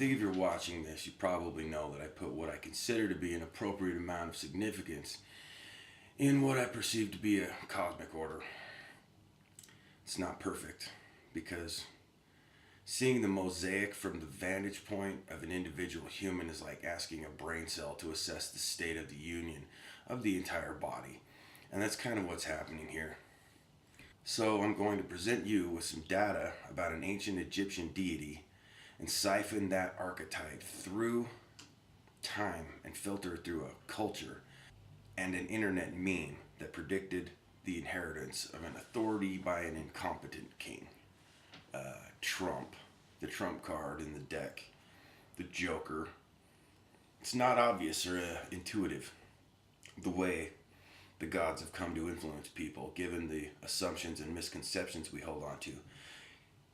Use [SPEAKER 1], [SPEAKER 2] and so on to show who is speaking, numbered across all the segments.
[SPEAKER 1] think if you're watching this, you probably know that I put what I consider to be an appropriate amount of significance in what I perceive to be a cosmic order. It's not perfect because seeing the mosaic from the vantage point of an individual human is like asking a brain cell to assess the state of the union of the entire body. And that's kind of what's happening here. So I'm going to present you with some data about an ancient Egyptian deity and siphon that archetype through time and filter it through a culture and an internet meme that predicted the inheritance of an authority by an incompetent king. Trump, the trump card in the deck, the Joker. It's not obvious or intuitive the way the gods have come to influence people, given the assumptions and misconceptions we hold on to.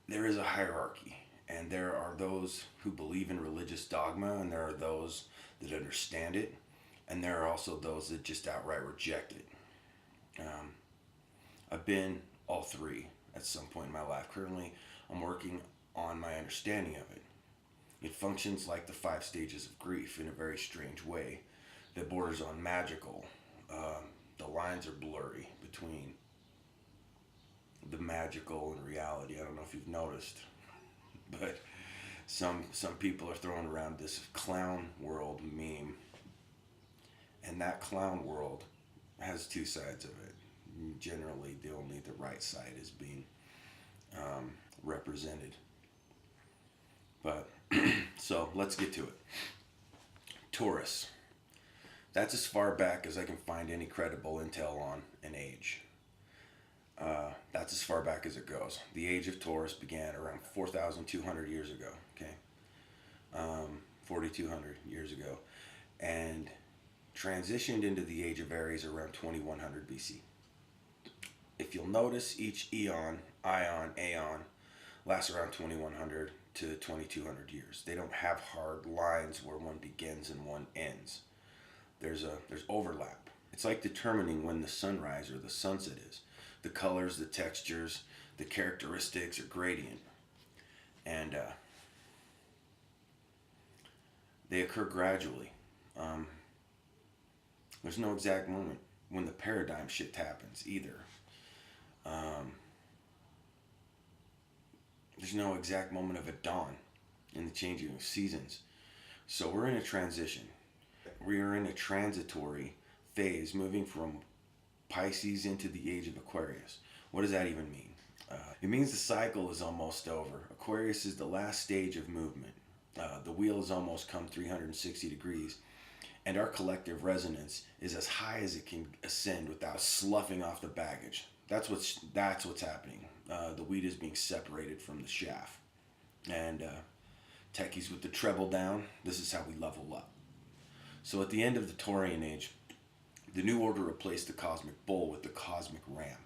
[SPEAKER 1] There is a hierarchy, and there are those who believe in religious dogma, and there are those that understand it, and there are also those that just outright reject it. I've been all three at some point in my life. Currently, I'm working on my understanding of it. It functions like the 5 stages of grief in a very strange way that borders on magical. The lines are blurry between the magical and reality. I don't know if you've noticed, but some people are throwing around this clown world meme, and that clown world has 2 sides of it. Generally, only the right side is being represented. But so let's get to it. Taurus. That's as far back as I can find any credible intel on an age. That's as far back as it goes. The age of Taurus began around 4,200 years ago. Okay, 4,200 years ago, and transitioned into the age of Aries around 2100 BC. If you'll notice, each aeon, aeon, lasts around 2100 to 2200 years. They don't have hard lines where one begins and one ends. There's overlap. It's like determining when the sunrise or the sunset is. The colors, the textures, the characteristics are gradient. And they occur gradually. There's no exact moment when the paradigm shift happens either. There's no exact moment of a dawn in the changing of seasons. So we're in a transition. We are in a transitory phase, moving from Pisces into the age of Aquarius. What does that even mean? It means the cycle is almost over. Aquarius is the last stage of movement. The wheel has almost come 360 degrees, and our collective resonance is as high as it can ascend without sloughing off the baggage. That's what's happening. The wheat is being separated from the chaff. And techies with the treble down, this is how we level up. So at the end of the Taurian age, the new order replaced the cosmic bull with the cosmic ram.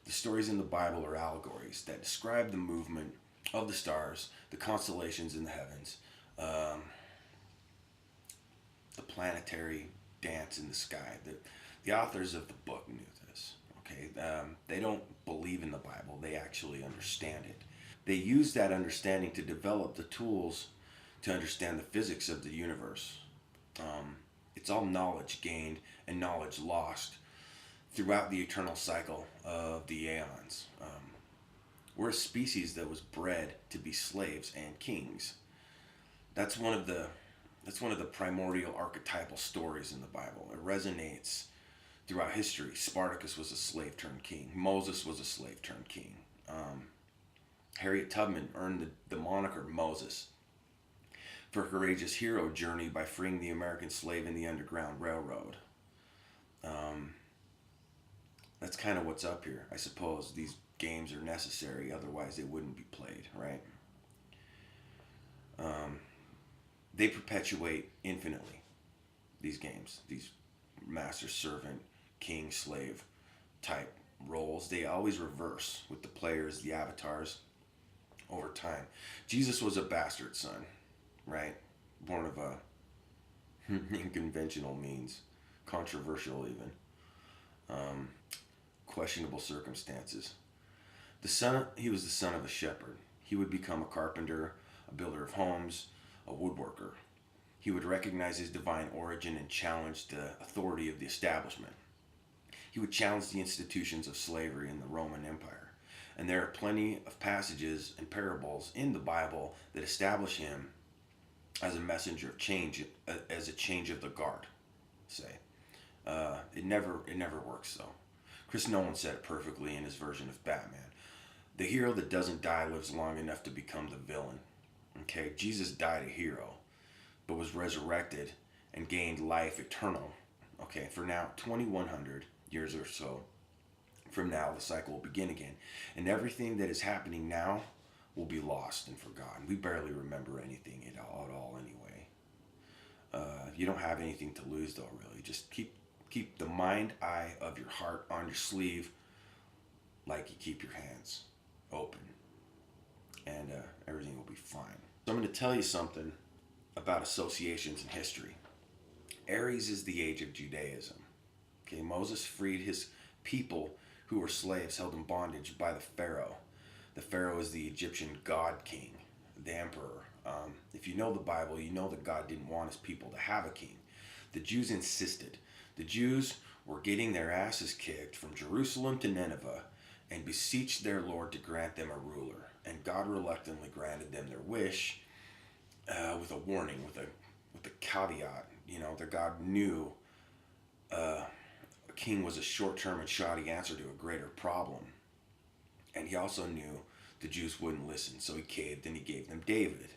[SPEAKER 1] The stories in the Bible are allegories that describe the movement of the stars, the constellations in the heavens, the planetary dance in the sky. The authors of the book knew this. Okay, they don't believe in the Bible; they actually understand it. They use that understanding to develop the tools to understand the physics of the universe. It's all knowledge gained and knowledge lost throughout the eternal cycle of the aeons. We're a species that was bred to be slaves and kings. That's one of the primordial archetypal stories in the Bible. It resonates throughout history. Spartacus was a slave turned king. Moses was a slave turned king. Harriet Tubman earned the moniker Moses for her courageous hero journey by freeing the American slave in the Underground Railroad. That's kind of what's up here. I suppose these games are necessary, otherwise they wouldn't be played, right? They perpetuate infinitely, these games, these master servant, king, slave type roles. They always reverse with the players, the avatars, over time. Jesus was a bastard son, right? Born of unconventional means, controversial even, questionable circumstances. He was the son of a shepherd. He would become a carpenter, a builder of homes, a woodworker. He would recognize his divine origin and challenge the authority of the establishment. He would challenge the institutions of slavery in the Roman Empire. And there are plenty of passages and parables in the Bible that establish him as a messenger of change, as a change of the guard, say. It never works though. Chris Nolan said it perfectly in his version of Batman. The hero that doesn't die lives long enough to become the villain. Okay, Jesus died a hero, but was resurrected and gained life eternal. Okay, for now, 2100 years or so from now, the cycle will begin again. And everything that is happening now will be lost and forgotten. We barely remember anything at all anyway. You don't have anything to lose though, really. Just keep the mind eye of your heart on your sleeve like you keep your hands open. And everything will be fine. So I'm going to tell you something about associations in history. Aries is the age of Judaism. Okay, Moses freed his people who were slaves held in bondage by the Pharaoh. The Pharaoh is the Egyptian god king, the emperor. If you know the Bible, you know that God didn't want his people to have a king. The Jews insisted. The Jews were getting their asses kicked from Jerusalem to Nineveh and beseeched their Lord to grant them a ruler. And God reluctantly granted them their wish with a warning, with a caveat. You know, that God knew a king was a short-term and shoddy answer to a greater problem. And he also knew the Jews wouldn't listen, so he caved and he gave them David.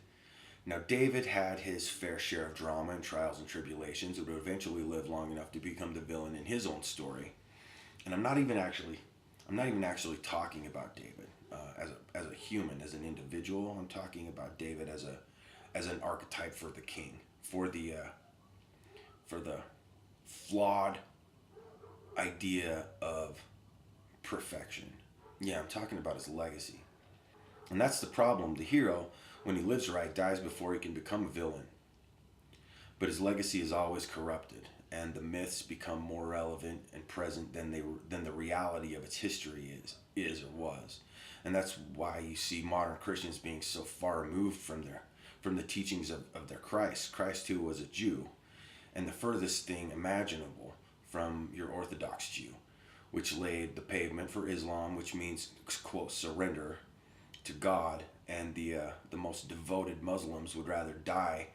[SPEAKER 1] Now, David had his fair share of drama and trials and tribulations, and would eventually live long enough to become the villain in his own story. And I'm not even actually talking about David as a human, as an individual. I'm talking about David as an archetype for the king, for the flawed idea of perfection. Yeah, I'm talking about his legacy. And that's the problem. The hero, when he lives right, dies before he can become a villain. But his legacy is always corrupted, and the myths become more relevant and present than the reality of its history is or was. And that's why you see modern Christians being so far removed from the teachings of their Christ. Christ, who was a Jew, and the furthest thing imaginable from your Orthodox Jew, which laid the pavement for Islam, which means, quote, surrender to God, and the most devoted Muslims would rather die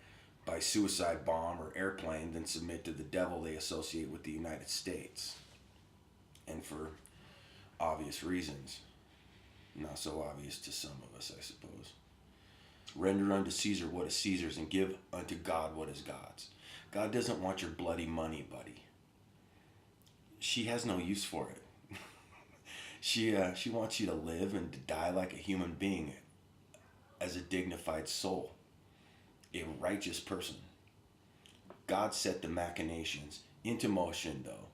[SPEAKER 1] by suicide bomb or airplane than submit to the devil they associate with the United States. And for obvious reasons. Not so obvious to some of us, I suppose. Render unto Caesar what is Caesar's, and give unto God what is God's. God doesn't want your bloody money, buddy. She has no use for it. She wants you to live and to die like a human being, as a dignified soul, a righteous person. God set the machinations into motion, though.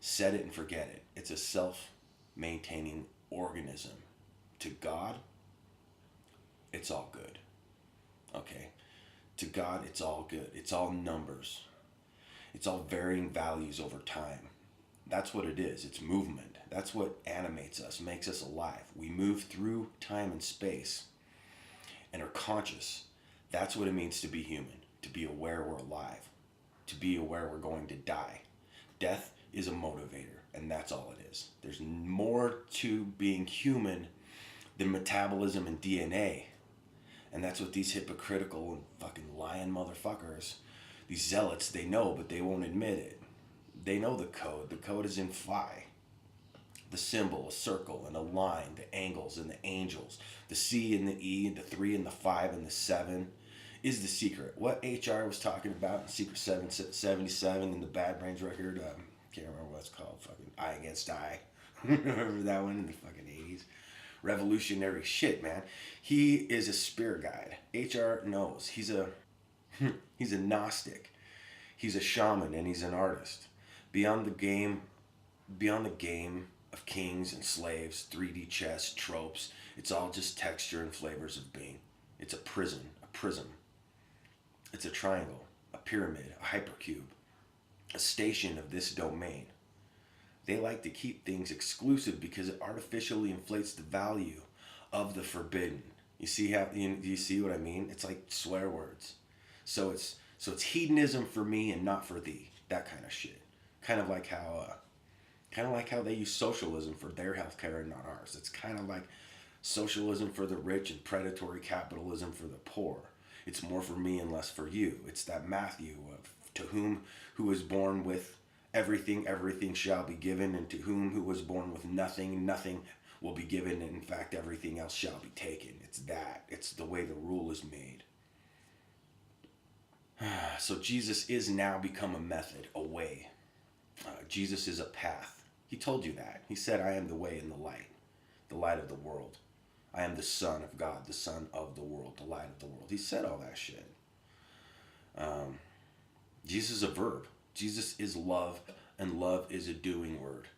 [SPEAKER 1] Set it and forget it. It's a self-maintaining organism. To God, it's all good. Okay? To God, it's all good. It's all numbers. It's all varying values over time. That's what it is. It's movement. That's what animates us, makes us alive. We move through time and space and are conscious. That's what it means to be human, to be aware we're alive, to be aware we're going to die. Death is a motivator, and that's all it is. There's more to being human than metabolism and DNA. And that's what these hypocritical and fucking lying motherfuckers, these zealots, they know, but they won't admit it. They know the code. The code is in phi. The symbol, a circle, and a line, the angles and the angels, the C and the E, the 3 and the 5 and the 7 is the secret. What HR was talking about in Secret 77 in the Bad Brains record, can't remember what it's called, fucking Eye Against Eye. Remember that one in the fucking 80s? Revolutionary shit, man. He is a spirit guide. HR knows. He's a Gnostic. He's a shaman, and he's an artist. Beyond the game of kings and slaves, 3D chess, tropes, it's all just texture and flavors of being. It's a prism. It's a triangle, a pyramid, a hypercube, a station of this domain. They like to keep things exclusive because it artificially inflates the value of the forbidden. You see do you see what I mean? It's like swear words. So it's hedonism for me and not for thee. That kind of shit. Kind of like how they use socialism for their healthcare and not ours. It's kind of like socialism for the rich and predatory capitalism for the poor. It's more for me and less for you. It's that Matthew of to whom who was born with everything, everything shall be given, and to whom who was born with nothing, nothing will be given, and in fact everything else shall be taken. It's that. It's the way the rule is made. So Jesus is now become a method, a way. Jesus is a path. He told you that. He said, I am the way and the light of the world. I am the Son of God, the Son of the world, the light of the world. He said all that shit. Jesus is a verb. Jesus is love, and love is a doing word.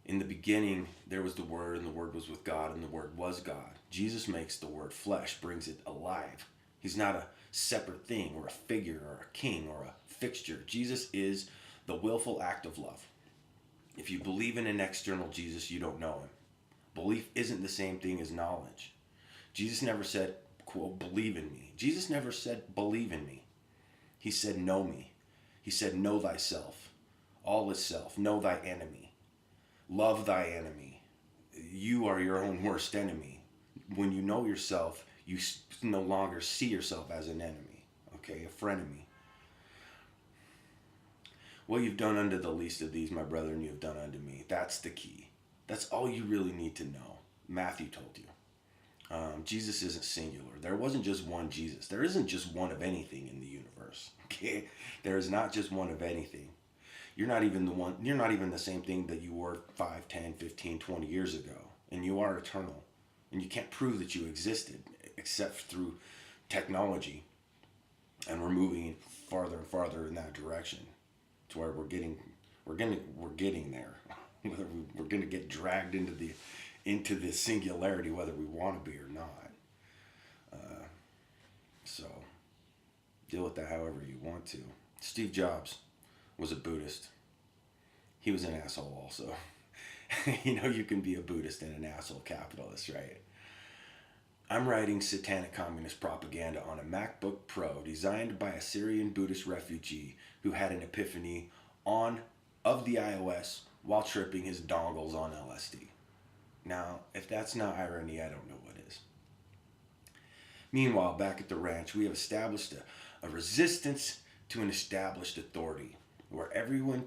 [SPEAKER 1] In the beginning, there was the Word, and the Word was with God, and the Word was God. Jesus makes the Word flesh, brings it alive. He's not a separate thing, or a figure, or a king, or a fixture. Jesus is the willful act of love. If you believe in an external Jesus, you don't know him. Belief isn't the same thing as knowledge. Jesus never said, quote, believe in me. Jesus never said, believe in me. He said, know me. He said, know thyself. All is self. Know thy enemy. Love thy enemy. You are your own worst enemy. When you know yourself, you no longer see yourself as an enemy. Okay, a frenemy. What you've done unto the least of these, my brethren, you have done unto me. That's the key. That's all you really need to know. Matthew told you. Jesus isn't singular. There wasn't just one Jesus. There isn't just one of anything in the universe. Okay? There is not just one of anything. You're not even the same thing that you were 5, 10, 15, 20 years ago. And you are eternal. And you can't prove that you existed except through technology. And we're moving farther and farther in that direction to where we're getting there. Whether we're going to get dragged into the singularity, whether we want to be or not. So deal with that however you want to. Steve Jobs was a Buddhist. He was an asshole also. You can be a Buddhist and an asshole capitalist, right? I'm writing satanic communist propaganda on a MacBook Pro designed by a Syrian Buddhist refugee who had an epiphany of the iOS while tripping his dongles on LSD. Now, if that's not irony, I don't know what is. Meanwhile, back at the ranch, we have established a resistance to an established authority where everyone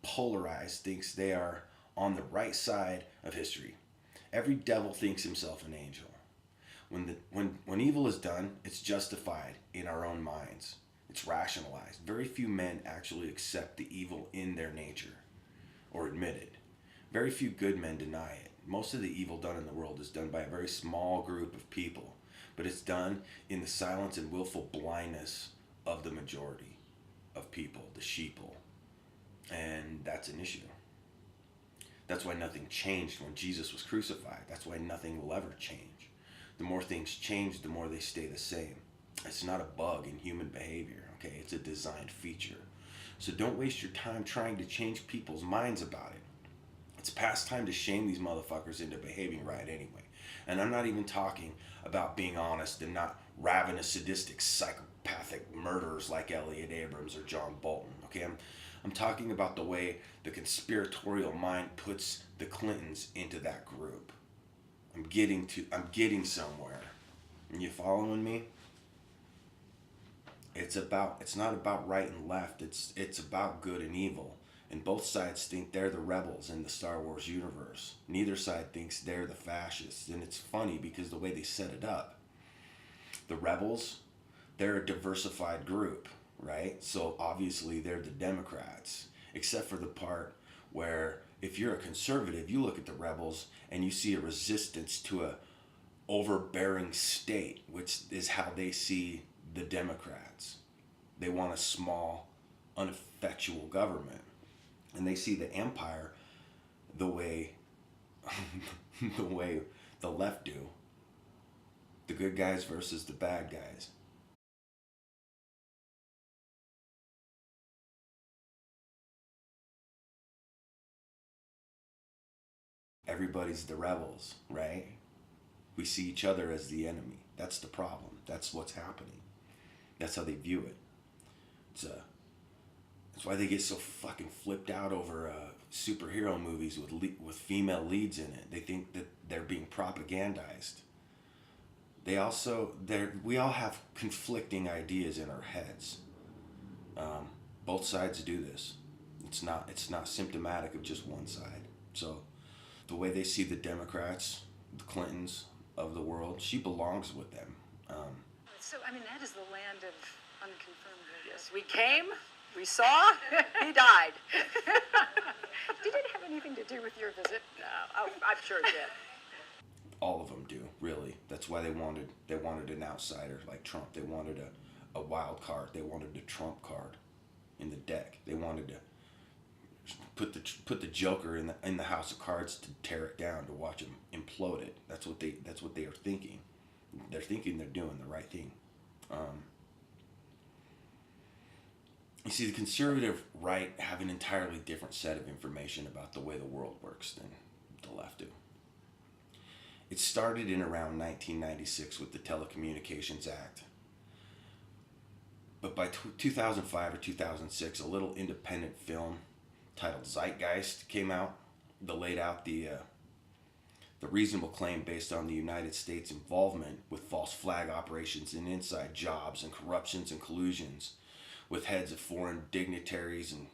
[SPEAKER 1] polarized thinks they are on the right side of history. Every devil thinks himself an angel. When evil is done, it's justified in our own minds. It's rationalized. Very few men actually accept the evil in their nature or admit it. Very few good men deny it. Most of the evil done in the world is done by a very small group of people, but it's done in the silence and willful blindness of the majority of people, the sheeple. And that's an issue. That's why nothing changed when Jesus was crucified. That's why nothing will ever change. The more things change, the more they stay the same. It's not a bug in human behavior, okay? It's a designed feature. So don't waste your time trying to change people's minds about it. It's past time to shame these motherfuckers into behaving right anyway. And I'm not even talking about being honest and not ravenous, sadistic, psychopathic murderers like Elliot Abrams or John Bolton, okay? I'm talking about the way the conspiratorial mind puts the Clintons into that group. I'm getting somewhere. Are you following me? It's not about right and left. It's about good and evil. And both sides think they're the rebels in the Star Wars universe. Neither side thinks they're the fascists. And it's funny because the way they set it up. The rebels, they're a diversified group, right? So obviously they're the Democrats. Except for the part where if you're a conservative, you look at the rebels and you see a resistance to a overbearing state, which is how they see the Democrats. They want a small, ineffectual government. And they see the empire the way the left do. The good guys versus the bad guys. Everybody's the rebels, right? We see each other as the enemy. That's the problem. That's what's happening. That's how they view it. It's that's why they get so fucking flipped out over superhero movies with female leads in it. They think that they're being propagandized. We all have conflicting ideas in our heads. Both sides do this. It's not symptomatic of just one side. So the way they see the Democrats, the Clintons of the world, she belongs with them.
[SPEAKER 2] So, I mean, that is the land of unconfirmed videos. We came, we saw, he died. Did it have anything to do with your visit? No, I'm sure it did.
[SPEAKER 1] All of them do, really. That's why they wanted an outsider like Trump. They wanted a wild card. They wanted a Trump card in the deck. They wanted to put the Joker in the house of cards to tear it down, to watch him implode it. That's what they are thinking. They're thinking they're doing the right thing. You see, the conservative right have an entirely different set of information about the way the world works than the left do. It started in around 1996 with the Telecommunications Act. But by 2005 or 2006, a little independent film titled Zeitgeist came out that laid out the reasonable claim based on the United States' involvement with false flag operations and inside jobs and corruptions and collusions with heads of foreign dignitaries and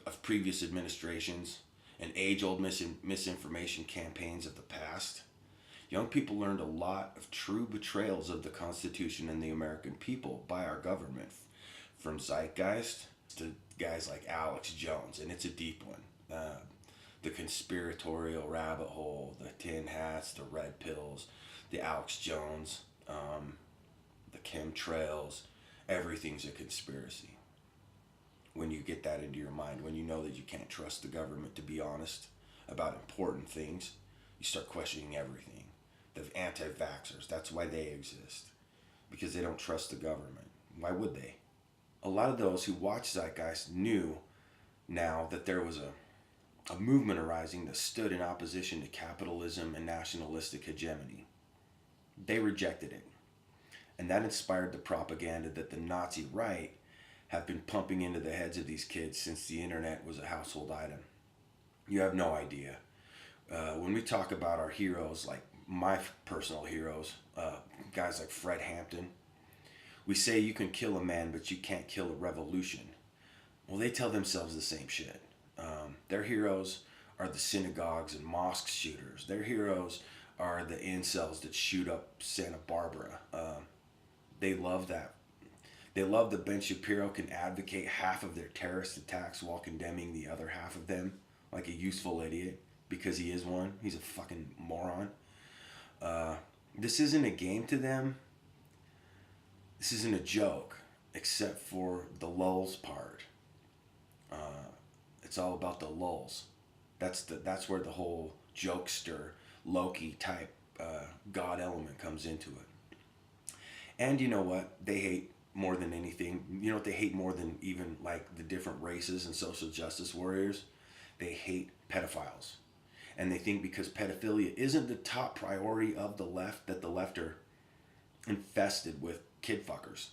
[SPEAKER 1] of previous administrations and age-old misinformation campaigns of the past. Young people learned a lot of true betrayals of the Constitution and the American people by our government, from Zeitgeist to guys like Alex Jones, and it's a deep one. The conspiratorial rabbit hole, the tin hats, the red pills, the Alex Jones, the chemtrails, everything's a conspiracy. When you get that into your mind, when you know that you can't trust the government to be honest about important things, you start questioning everything. The anti-vaxxers, that's why they exist. Because they don't trust the government. Why would they? A lot of those who watch Zeitgeist knew now that there was a movement arising that stood in opposition to capitalism and nationalistic hegemony. They rejected it. And that inspired the propaganda that the Nazi right have been pumping into the heads of these kids since the internet was a household item. You have no idea. When we talk about our heroes, like my personal heroes, guys like Fred Hampton, we say you can kill a man, but you can't kill a revolution. Well, they tell themselves the same shit. Their heroes are the synagogues and mosque shooters. Their heroes are the incels that shoot up Santa Barbara. They love that. They love that Ben Shapiro can advocate half of their terrorist attacks while condemning the other half of them like a useful idiot, because he is one. He's a fucking moron. This isn't a game to them. This isn't a joke, except for the lulz part. It's all about the lulz. That's where the whole jokester, Loki type God element comes into it. And you know what? They hate more than anything. You know what they hate more than even like the different races and social justice warriors? They hate pedophiles. And they think because pedophilia isn't the top priority of the left, that the left are infested with kid fuckers.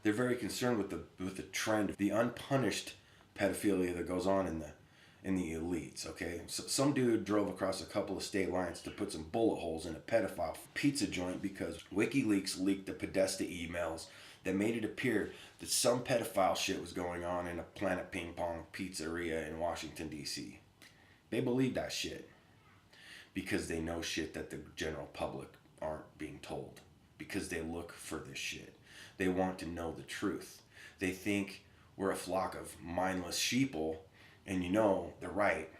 [SPEAKER 1] They're very concerned with the trend, the unpunished pedophilia that goes on in the elites. Okay, so some dude drove across a couple of state lines to put some bullet holes in a pedophile pizza joint because WikiLeaks leaked the Podesta emails that made it appear that some pedophile shit was going on in a Planet Ping Pong pizzeria in Washington, D.C. They believe that shit because they know shit that the general public aren't being told, because they look for this shit. They want to know the truth. They think we're a flock of mindless sheeple, and you know, they're right.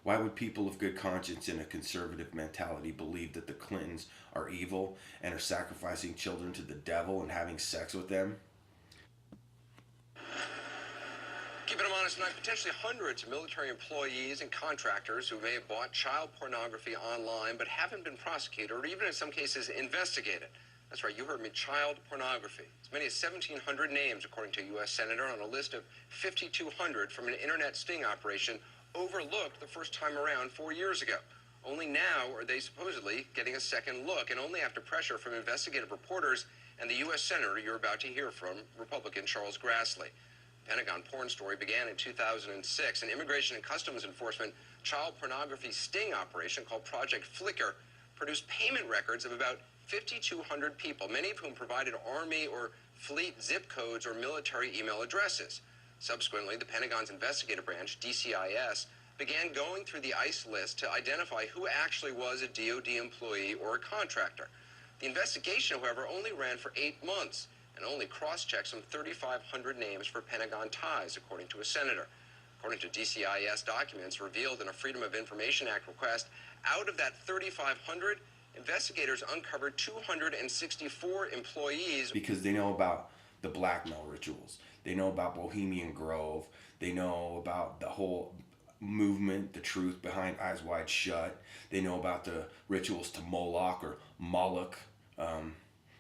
[SPEAKER 1] Why would people of good conscience and a conservative mentality believe that the Clintons are evil and are sacrificing children to the devil and having sex with them?
[SPEAKER 3] Keeping them honest tonight, potentially hundreds of military employees and contractors who may have bought child pornography online but haven't been prosecuted or even in some cases investigated. That's right, you heard me, child pornography. As many as 1,700 names, according to a U.S. Senator, on a list of 5,200 from an internet sting operation overlooked the first time around 4 years ago. Only now are they supposedly getting a second look, and only after pressure from investigative reporters and the U.S. Senator you're about to hear from, Republican Charles Grassley. The Pentagon porn story began in 2006. An Immigration and Customs Enforcement child pornography sting operation called Project Flicker produced payment records of about 5,200 people, many of whom provided Army or Fleet zip codes or military email addresses. Subsequently, the Pentagon's investigative branch, DCIS, began going through the ICE list to identify who actually was a DoD employee or a contractor. The investigation, however, only ran for 8 months and only cross-checked some 3,500 names for Pentagon ties, according to a senator. According to DCIS documents revealed in a Freedom of Information Act request, out of that 3,500, investigators uncovered 264 employees.
[SPEAKER 1] Because they know about the blackmail rituals. They know about Bohemian Grove. They know about the whole movement, the truth behind Eyes Wide Shut. They know about the rituals to Moloch or Moloch.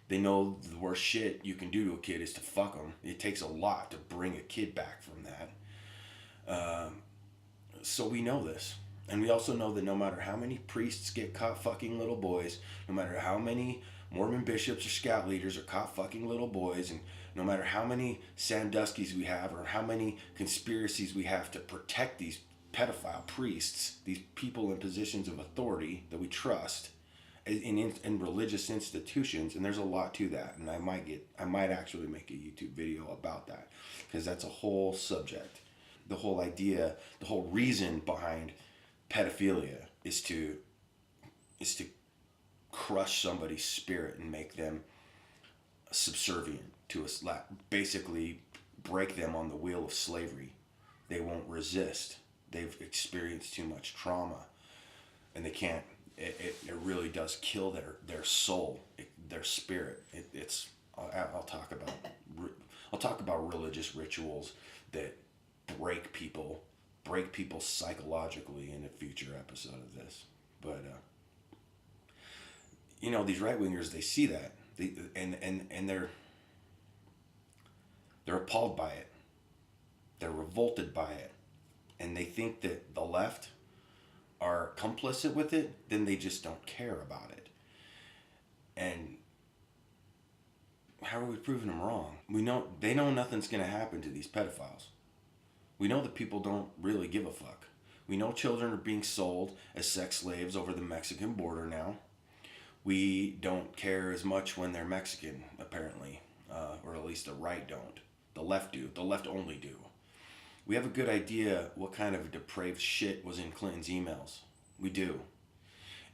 [SPEAKER 1] They know the worst shit you can do to a kid is to fuck them. It takes a lot to bring a kid back from that. So we know this. And we also know that no matter how many priests get caught fucking little boys, no matter how many Mormon bishops or scout leaders are caught fucking little boys, and no matter how many Sandusky's we have or how many conspiracies we have to protect these pedophile priests, these people in positions of authority that we trust in religious institutions, and there's a lot to that, and I might actually make a YouTube video about that, because that's a whole subject. The whole idea, the whole reason behind pedophilia is to crush somebody's spirit and make them subservient to us, basically break them on the wheel of slavery. They won't resist. They've experienced too much trauma, and they can't. It really does kill their soul, their spirit. I'll talk about religious rituals that break people psychologically in a future episode of this. But these right wingers, they see that, and they're appalled by it. They're revolted by it, and they think that the left are complicit with it. Then they just don't care about it. And how are we proving them wrong? They know nothing's going to happen to these pedophiles. We know that people don't really give a fuck. We know children are being sold as sex slaves over the Mexican border now. We don't care as much when they're Mexican, apparently, or at least the right don't. The left do. The left only do. We have a good idea what kind of depraved shit was in Clinton's emails. We do.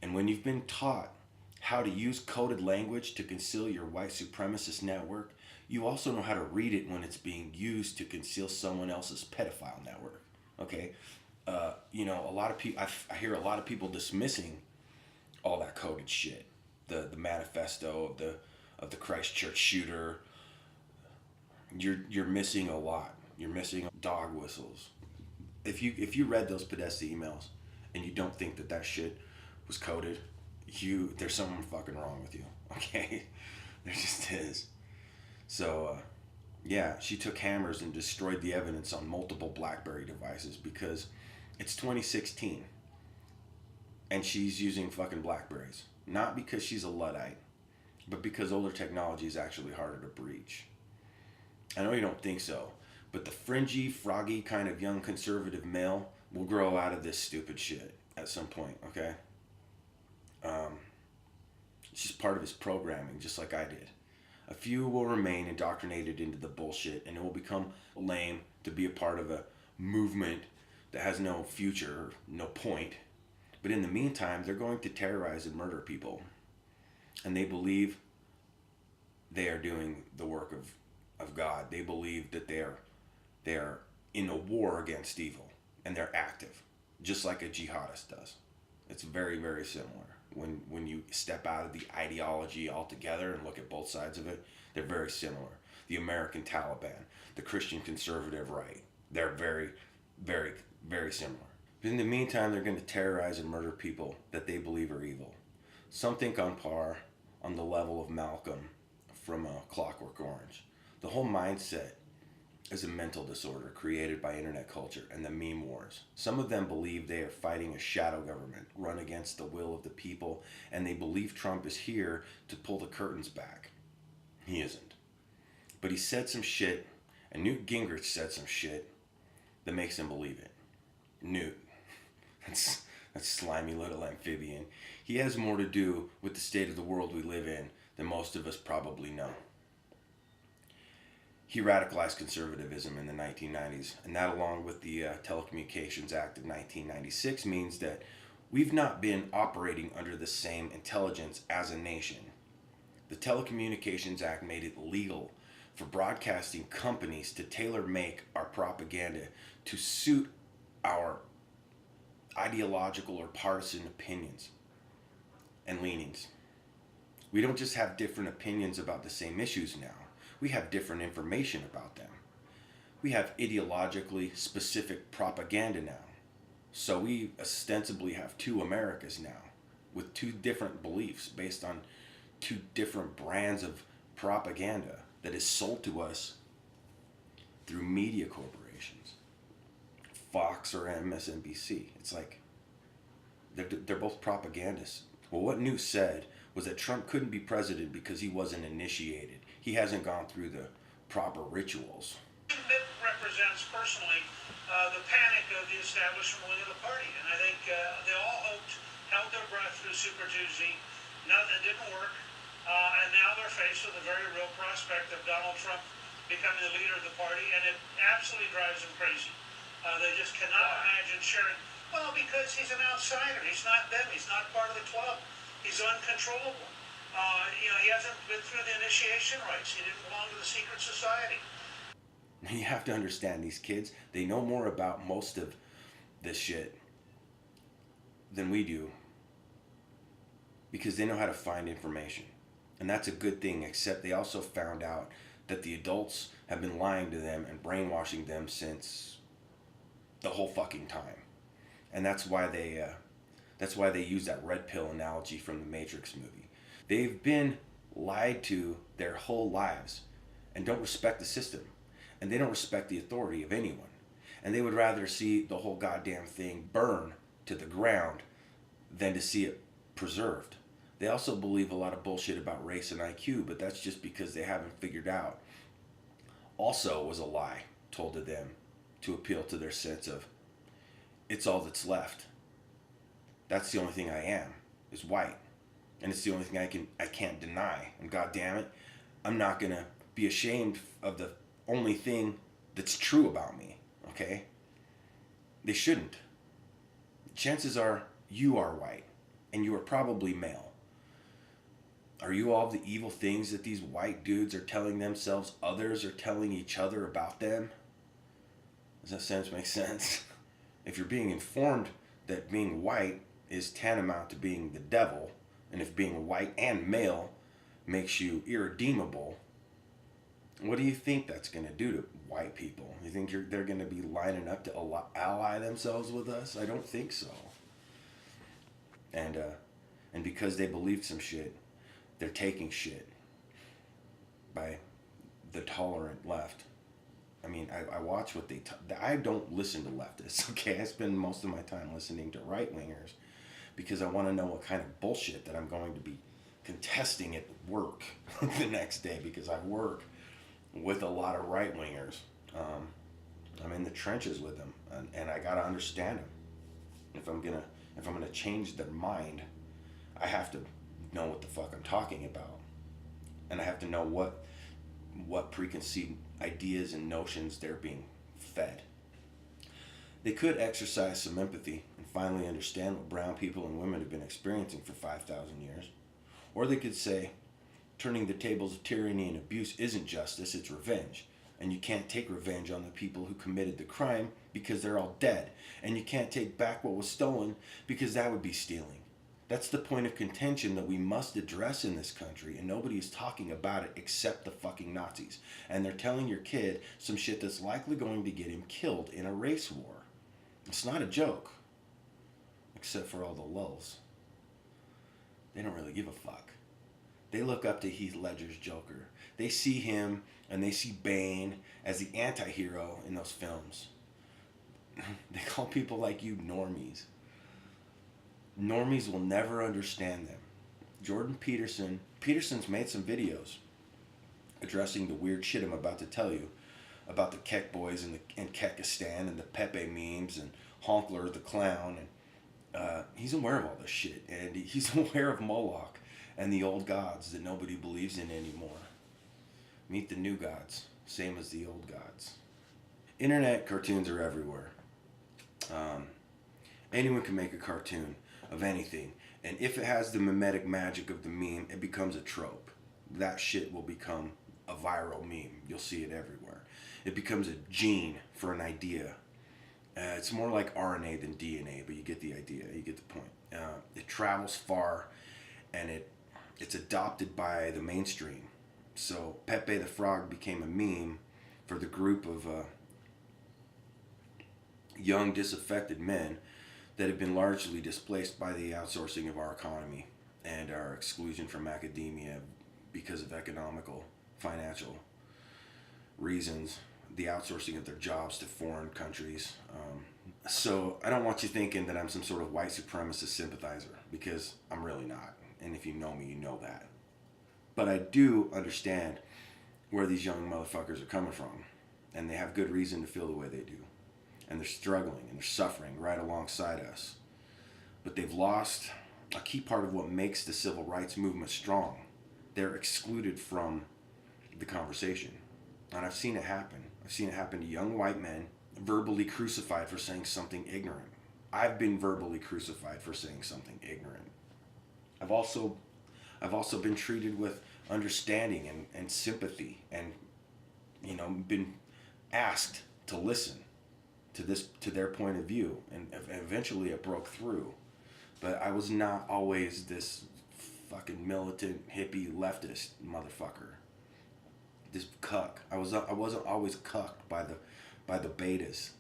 [SPEAKER 1] And when you've been taught how to use coded language to conceal your white supremacist network, you also know how to read it when it's being used to conceal someone else's pedophile network. Okay? A lot of people, I hear a lot of people dismissing all that coded shit. The manifesto of the Christchurch shooter. You're missing a lot. You're missing dog whistles. If you read those Podesta emails and you don't think that shit was coded, there's something fucking wrong with you. Okay? There just is. So, she took hammers and destroyed the evidence on multiple BlackBerry devices because it's 2016 and she's using fucking BlackBerries. Not because she's a Luddite, but because older technology is actually harder to breach. I know you don't think so, but the fringy, froggy kind of young conservative male will grow out of this stupid shit at some point, okay? It's just part of his programming, just like I did. A few will remain indoctrinated into the bullshit, and it will become lame to be a part of a movement that has no future, no point. But in the meantime, they're going to terrorize and murder people. And they believe they are doing the work of God. They believe that they're in a war against evil, and they're active, just like a jihadist does. It's very, very similar. When you step out of the ideology altogether and look at both sides of it, they're very similar. The American Taliban, the Christian conservative right, they're very, very, very similar. But in the meantime, they're going to terrorize and murder people that they believe are evil. Some think on par, on the level of Malcolm from Clockwork Orange. The whole mindset is a mental disorder created by internet culture and the meme wars. Some of them believe they are fighting a shadow government run against the will of the people, and they believe Trump is here to pull the curtains back. He isn't. But he said some shit, and Newt Gingrich said some shit that makes him believe it. Newt. That's slimy little amphibian. He has more to do with the state of the world we live in than most of us probably know. He radicalized conservatism in the 1990s, and that, along with the Telecommunications Act of 1996, means that we've not been operating under the same intelligence as a nation. The Telecommunications Act made it legal for broadcasting companies to tailor-make our propaganda to suit our ideological or partisan opinions and leanings. We don't just have different opinions about the same issues now. We have different information about them. We have ideologically specific propaganda now. So we ostensibly have two Americas now, with two different beliefs based on two different brands of propaganda that is sold to us through media corporations, Fox or MSNBC. It's like they're both propagandists. Well, what Newt said was that Trump couldn't be president because he wasn't initiated. He hasn't gone through the proper rituals.
[SPEAKER 4] It represents personally the panic of the establishment wing of the party, and I think they all held their breath through Super Tuesday. It didn't work, and now they're faced with a very real prospect of Donald Trump becoming the leader of the party, and it absolutely drives them crazy. They just cannot imagine sharing. Well, because he's an outsider. He's not them. He's not part of the club. He's uncontrollable. He hasn't been through the initiation rites. He didn't belong to the secret society.
[SPEAKER 1] You have to understand, these kids, they know more about most of this shit than we do, because they know how to find information. And that's a good thing, except they also found out that the adults have been lying to them and brainwashing them since the whole fucking time. And that's why they use that red pill analogy from the Matrix movie. They've been lied to their whole lives and don't respect the system. And they don't respect the authority of anyone. And they would rather see the whole goddamn thing burn to the ground than to see it preserved. They also believe a lot of bullshit about race and IQ, but that's just because they haven't figured out. Also was a lie told to them to appeal to their sense of, it's all that's left. That's the only thing I am, is white. And it's the only thing I can't deny. And god damn it, I'm not gonna be ashamed of the only thing that's true about me, okay? They shouldn't. Chances are you are white, and you are probably male. Are you all the evil things that these white dudes are telling themselves others are telling each other about them? Does that sense make sense? If you're being informed that being white is tantamount to being the devil, and if being white and male makes you irredeemable, what do you think that's going to do to white people? You think they're going to be lining up to ally themselves with us? I don't think so. And because they believed some shit, they're taking shit by the tolerant left. I mean, I watch what they... I don't listen to leftists, okay? I spend most of my time listening to right-wingers because I want to know what kind of bullshit that I'm going to be contesting at work the next day, because I work with a lot of right-wingers. I'm in the trenches with them, and I gotta understand them. If I'm gonna change their mind, I have to know what the fuck I'm talking about, and I have to know what preconceived ideas and notions they're being fed. They could exercise some empathy and finally understand what brown people and women have been experiencing for 5,000 years, or they could say, turning the tables of tyranny and abuse isn't justice, it's revenge. And you can't take revenge on the people who committed the crime because they're all dead. And you can't take back what was stolen because that would be stealing. That's the point of contention that we must address in this country, and nobody is talking about it except the fucking Nazis. And they're telling your kid some shit that's likely going to get him killed in a race war. It's not a joke. Except for all the lulz. They don't really give a fuck. They look up to Heath Ledger's Joker. They see him and they see Bane as the anti-hero in those films. They call people like you normies. Normies will never understand them. Jordan Peterson's made some videos addressing the weird shit I'm about to tell you about the Keck boys in Kekistan and the Pepe memes and Honkler the clown. And he's aware of all this shit. And he's aware of Moloch and the old gods that nobody believes in anymore. Meet the new gods, same as the old gods. Internet cartoons are everywhere. Anyone can make a cartoon of anything. And if it has the mimetic magic of the meme, it becomes a trope. That shit will become a viral meme. You'll see it everywhere. It becomes a gene for an idea. It's more like RNA than DNA, but you get the idea. You get the point. It travels far, and it's adopted by the mainstream. So Pepe the Frog became a meme for the group of young, disaffected men that have been largely displaced by the outsourcing of our economy and our exclusion from academia because of economical, financial reasons, the outsourcing of their jobs to foreign countries. So I don't want you thinking that I'm some sort of white supremacist sympathizer, because I'm really not. And if you know me, you know that. But I do understand where these young motherfuckers are coming from, and they have good reason to feel the way they do. And they're struggling and they're suffering right alongside us. But they've lost a key part of what makes the civil rights movement strong. They're excluded from the conversation. And I've seen it happen. I've seen it happen to young white men verbally crucified for saying something ignorant. I've been verbally crucified for saying something ignorant. I've also been treated with understanding and sympathy, and been asked to listen to their point of view, and eventually it broke through. But I was not always this fucking militant hippie leftist motherfucker. This cuck. I wasn't always cucked by the betas.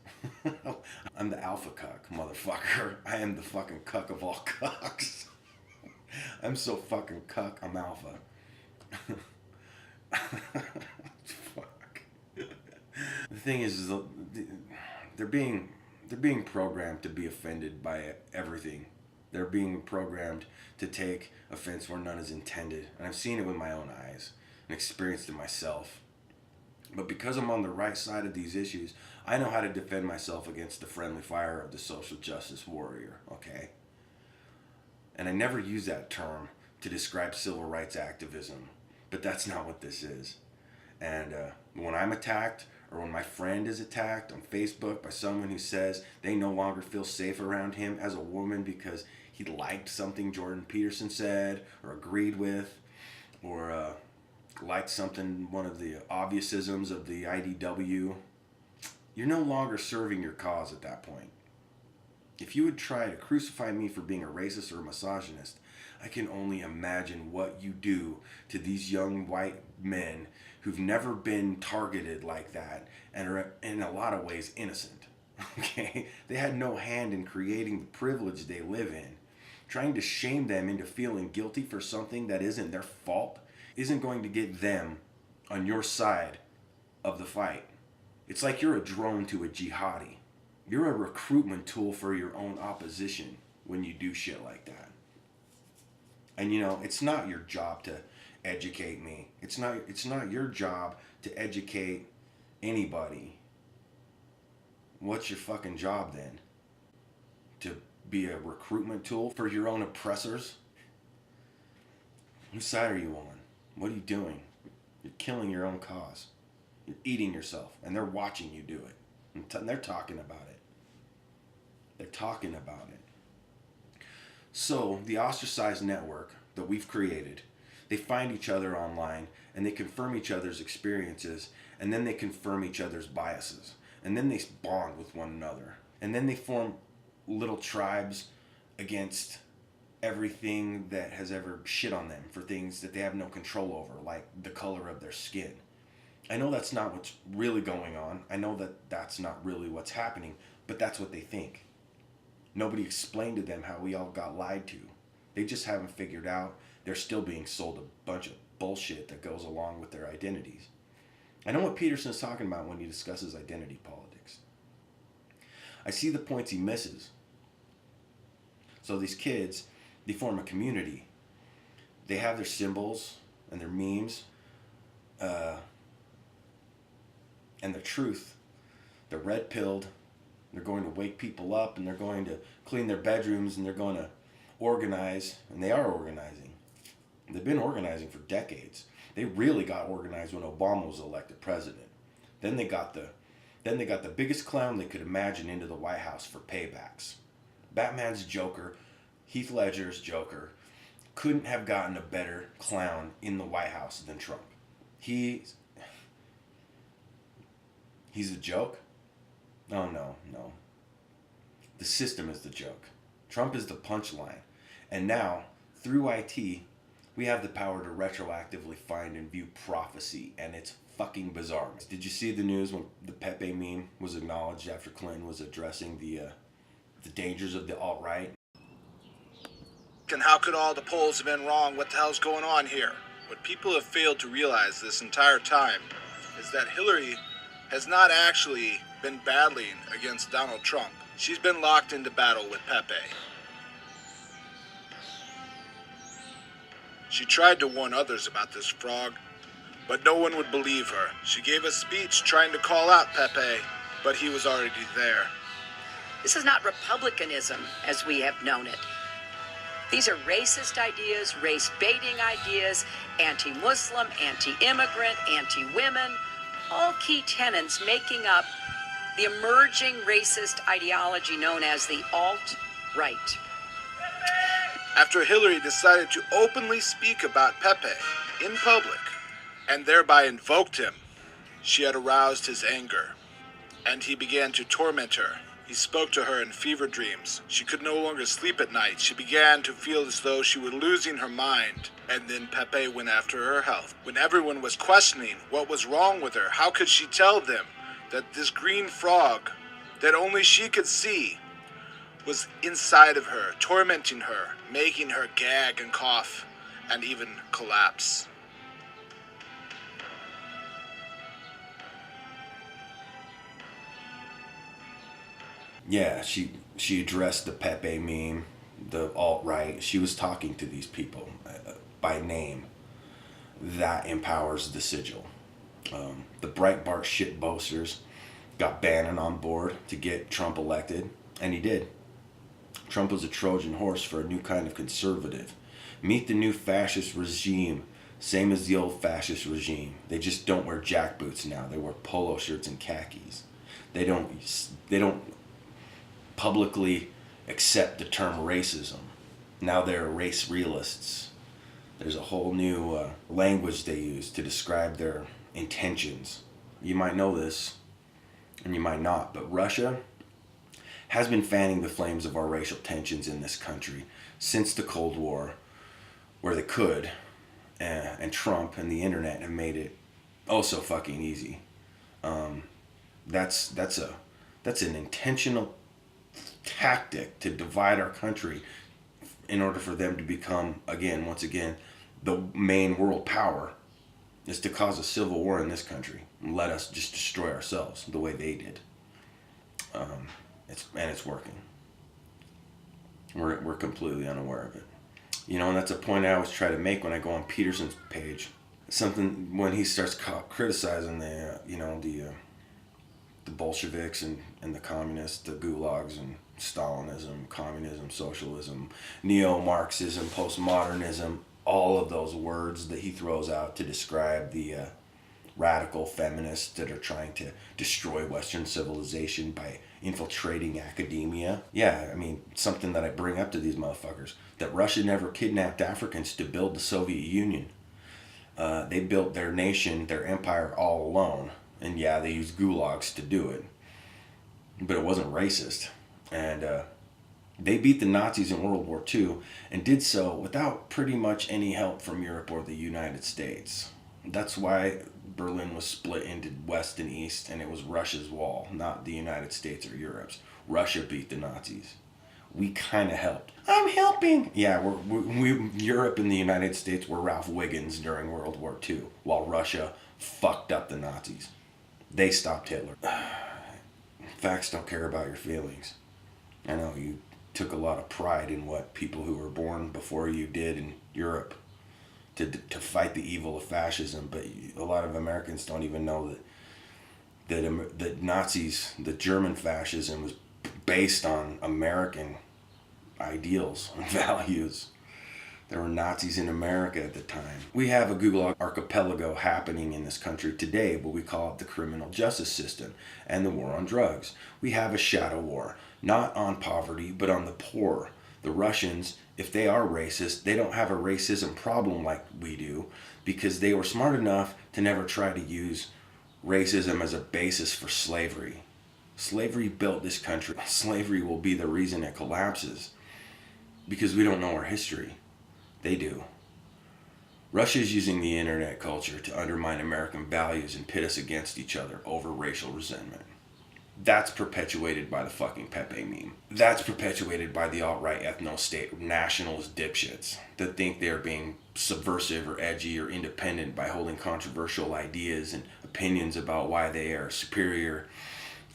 [SPEAKER 1] I'm the alpha cuck, motherfucker. I am the fucking cuck of all cucks. I'm so fucking cuck, I'm alpha. Fuck. The thing is, they're being programmed to be offended by everything. They're being programmed to take offense where none is intended. And I've seen it with my own eyes and experienced it myself. But because I'm on the right side of these issues, I know how to defend myself against the friendly fire of the social justice warrior, okay? And I never use that term to describe civil rights activism, but that's not what this is. And when I'm attacked, or when my friend is attacked on Facebook by someone who says they no longer feel safe around him as a woman because he liked something Jordan Peterson said, or agreed with, or liked something, one of the obviousisms of the IDW, you're no longer serving your cause at that point. If you would try to crucify me for being a racist or a misogynist, I can only imagine what you do to these young white men who've never been targeted like that and are in a lot of ways innocent. Okay? They had no hand in creating the privilege they live in. Trying to shame them into feeling guilty for something that isn't their fault isn't going to get them on your side of the fight. It's like you're a drone to a jihadi. You're a recruitment tool for your own opposition when you do shit like that. And it's not your job to educate me. It's not your job to educate anybody. What's your fucking job then? To be a recruitment tool for your own oppressors? Whose side are you on? What are you doing? You're killing your own cause. You're eating yourself, and they're watching you do it. And they're talking about it. They're talking about it. So the ostracized network that we've created, they find each other online and they confirm each other's experiences, and then they confirm each other's biases, and then they bond with one another, and then they form little tribes against everything that has ever shit on them for things that they have no control over, like the color of their skin. I know that's not what's really going on. I know that that's not really what's happening, but that's what they think. Nobody explained to them how we all got lied to. They just haven't figured out they're still being sold a bunch of bullshit that goes along with their identities. I know what Peterson's talking about when he discusses identity politics. I see the points he misses. So these kids, they form a community. They have their symbols and their memes and their truth. They're red-pilled. They're going to wake people up, and they're going to clean their bedrooms, and they're going to organize, and they are organizing. They've been organizing for decades. They really got organized when Obama was elected president. Then they got the biggest clown they could imagine into the White House for paybacks. Batman's Joker, Heath Ledger's Joker, couldn't have gotten a better clown in the White House than Trump. He's a joke? Oh, no. The system is the joke. Trump is the punchline. And now, through IT, we have the power to retroactively find and view prophecy, and it's fucking bizarre. Did you see the news when the Pepe meme was acknowledged after Clinton was addressing the dangers of the alt-right?
[SPEAKER 5] And how could all the polls have been wrong? What the hell's going on here? What people have failed to realize this entire time is that Hillary has not actually been battling against Donald Trump. She's been locked into battle with Pepe. She tried to warn others about this frog, but no one would believe her. She gave a speech trying to call out Pepe, but he was already there.
[SPEAKER 2] This is not republicanism as we have known it. These are racist ideas, race-baiting ideas, anti-Muslim, anti-immigrant, anti-women, all key tenets making up the emerging racist ideology known as the alt-right.
[SPEAKER 5] After Hillary decided to openly speak about Pepe in public and thereby invoked him, she had aroused his anger, and he began to torment her. He spoke to her in fever dreams. She could no longer sleep at night. She began to feel as though she were losing her mind. And then Pepe went after her health. When everyone was questioning what was wrong with her, how could she tell them that this green frog that only she could see was inside of her, tormenting her, making her gag and cough and even collapse?
[SPEAKER 1] Yeah, she addressed the Pepe meme, the alt-right. She was talking to these people by name. That empowers the sigil. The Breitbart shitboasters got Bannon on board to get Trump elected, and he did. Trump was a Trojan horse for a new kind of conservative. Meet the new fascist regime, same as the old fascist regime. They just don't wear jackboots now. They wear polo shirts and khakis. They don't publicly accept the term racism. Now they're race realists. There's a whole new language they use to describe their intentions. You might know this, and you might not, but Russia has been fanning the flames of our racial tensions in this country since the Cold War, where they could, and Trump and the internet have made it oh so fucking easy. That's an intentional tactic to divide our country in order for them to become, once again, the main world power, is to cause a civil war in this country and let us just destroy ourselves the way they did. It's working. We're completely unaware of it. And that's a point I always try to make when I go on Peterson's page. Something when he starts criticizing the Bolsheviks and the communists, the gulags and Stalinism, communism, socialism, neo-Marxism, postmodernism, all of those words that he throws out to describe the radical feminists that are trying to destroy Western civilization by infiltrating academia. Yeah, something that I bring up to these motherfuckers, that Russia never kidnapped Africans to build the Soviet Union. They built their nation, their empire all alone. And yeah, they used gulags to do it. But it wasn't racist. And they beat the Nazis in World War II and did so without pretty much any help from Europe or the United States. That's why Berlin was split into West and East, and it was Russia's wall, not the United States or Europe's. Russia beat the Nazis. we kind of helped. I'm helping. Yeah, we Europe and the United States were Ralph Wiggins during World War II, while Russia fucked up the Nazis. They stopped Hitler. Facts don't care about your feelings. I know you took a lot of pride in what people who were born before you did in Europe to fight the evil of fascism, but a lot of Americans don't even know that Nazis, the German fascism, was based on American ideals and values. There were Nazis in America at the time. We have a Google archipelago happening in this country today, but we call it the criminal justice system and the war on drugs. We have a shadow war, not on poverty, but on the poor. The Russians, if they are racist, they don't have a racism problem like we do, because they were smart enough to never try to use racism as a basis for slavery. Slavery built this country. Slavery will be the reason it collapses, because we don't know our history. They do. Russia is using the internet culture to undermine American values and pit us against each other over racial resentment. That's perpetuated by the fucking Pepe meme. That's perpetuated by the alt-right ethno-state nationalist dipshits that think they're being subversive or edgy or independent by holding controversial ideas and opinions about why they are superior.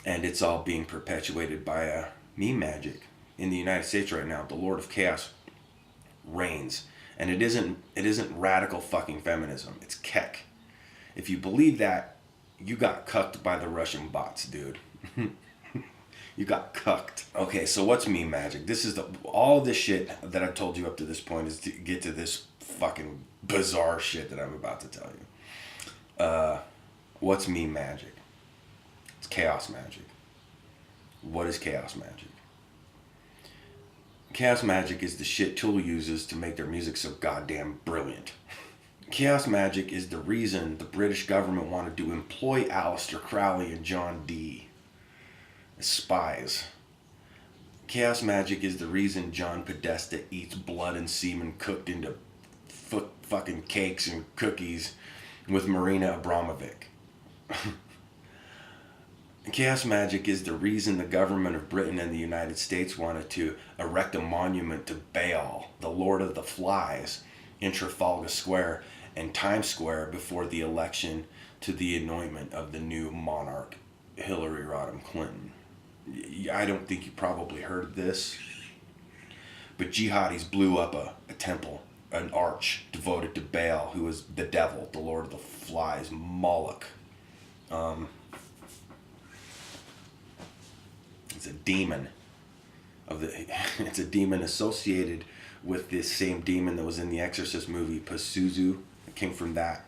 [SPEAKER 1] And it's all being perpetuated by a meme magic. In the United States right now, the Lord of Chaos reigns. And it isn't radical fucking feminism. It's kek. If you believe that, you got cucked by the Russian bots, dude. You got cucked. Okay, so what's meme magic? This is all this shit that I've told you up to this point is to get to this fucking bizarre shit that I'm about to tell you. What's meme magic? It's chaos magic. What is chaos magic? Chaos magic is the shit Tool uses to make their music so goddamn brilliant. Chaos magic is the reason the British government wanted to employ Aleister Crowley and John Dee as spies. Chaos magic is the reason John Podesta eats blood and semen cooked into fucking cakes and cookies with Marina Abramovic. Chaos magic is the reason the government of Britain and the United States wanted to erect a monument to Baal, the Lord of the Flies, in Trafalgar Square and Times Square before the election to the anointment of the new monarch, Hillary Rodham Clinton. I don't think you probably heard this, but jihadis blew up a temple, an arch devoted to Baal, who is the devil, the Lord of the Flies, Moloch. It's a demon it's a demon associated with this same demon that was in the Exorcist movie, Pazuzu. It came from that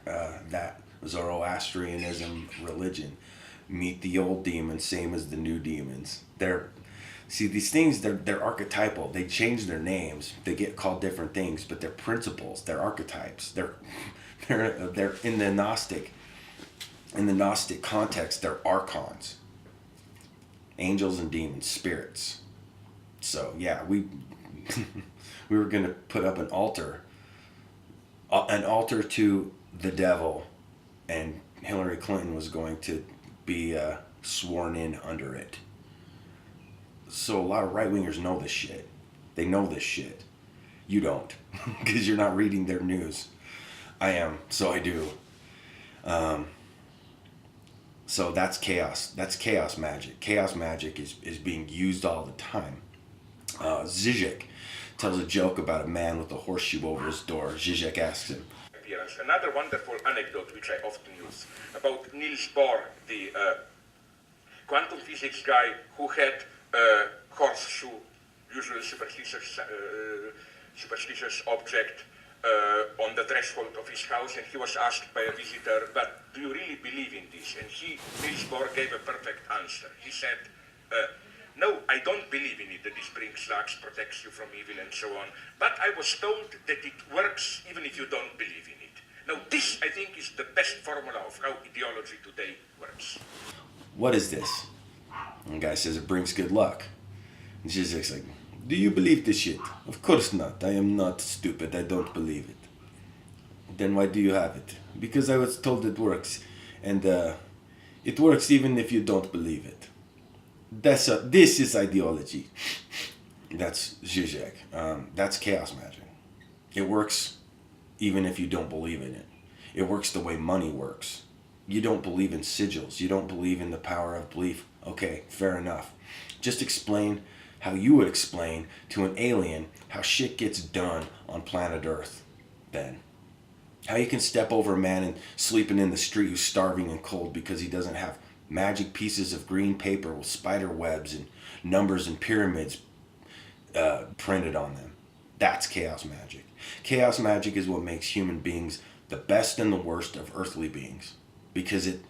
[SPEAKER 1] Zoroastrianism religion. Meet the old demons, same as the new demons. These things, they're archetypal. They change their names. They get called different things, but they're principles. They're archetypes. They're in the Gnostic context, they're archons. Angels and demons, spirits. So yeah, we were gonna put up an altar to the devil, and Hillary Clinton was going to be sworn in under it. So a lot of right-wingers know this shit. They know this shit. You don't, because you're not reading their news. I am, so I do. So that's chaos. That's chaos magic. Chaos magic is being used all the time. Zizek tells a joke about a man with a horseshoe over his door. Zizek asks him.
[SPEAKER 6] Another wonderful anecdote which I often use about Niels Bohr, the quantum physics guy who had a horseshoe, usually superstitious object, on the threshold of his house, and he was asked by a visitor, but do you really believe in this? And Niels Bohr gave a perfect answer. He said, no, I don't believe in it, that this brings luck, protects you from evil and so on, but I was told that it works even if you don't believe in it. Now this, I think, is the best formula of how ideology today works.
[SPEAKER 1] What is this? And the guy says it brings good luck. And she's like, do you believe this shit? Of course not. I am not stupid. I don't believe it. Then why do you have it? Because I was told it works. And it works even if you don't believe it. This is ideology. That's zizek. That's chaos magic. It works even if you don't believe in it. It works the way money works. You don't believe in sigils. You don't believe in the power of belief. Okay, fair enough. Just explain how you would explain to an alien how shit gets done on planet Earth, then. How you can step over a man and sleeping in the street who's starving and cold because he doesn't have magic pieces of green paper with spider webs and numbers and pyramids printed on them. That's chaos magic. Chaos magic is what makes human beings the best and the worst of earthly beings, because it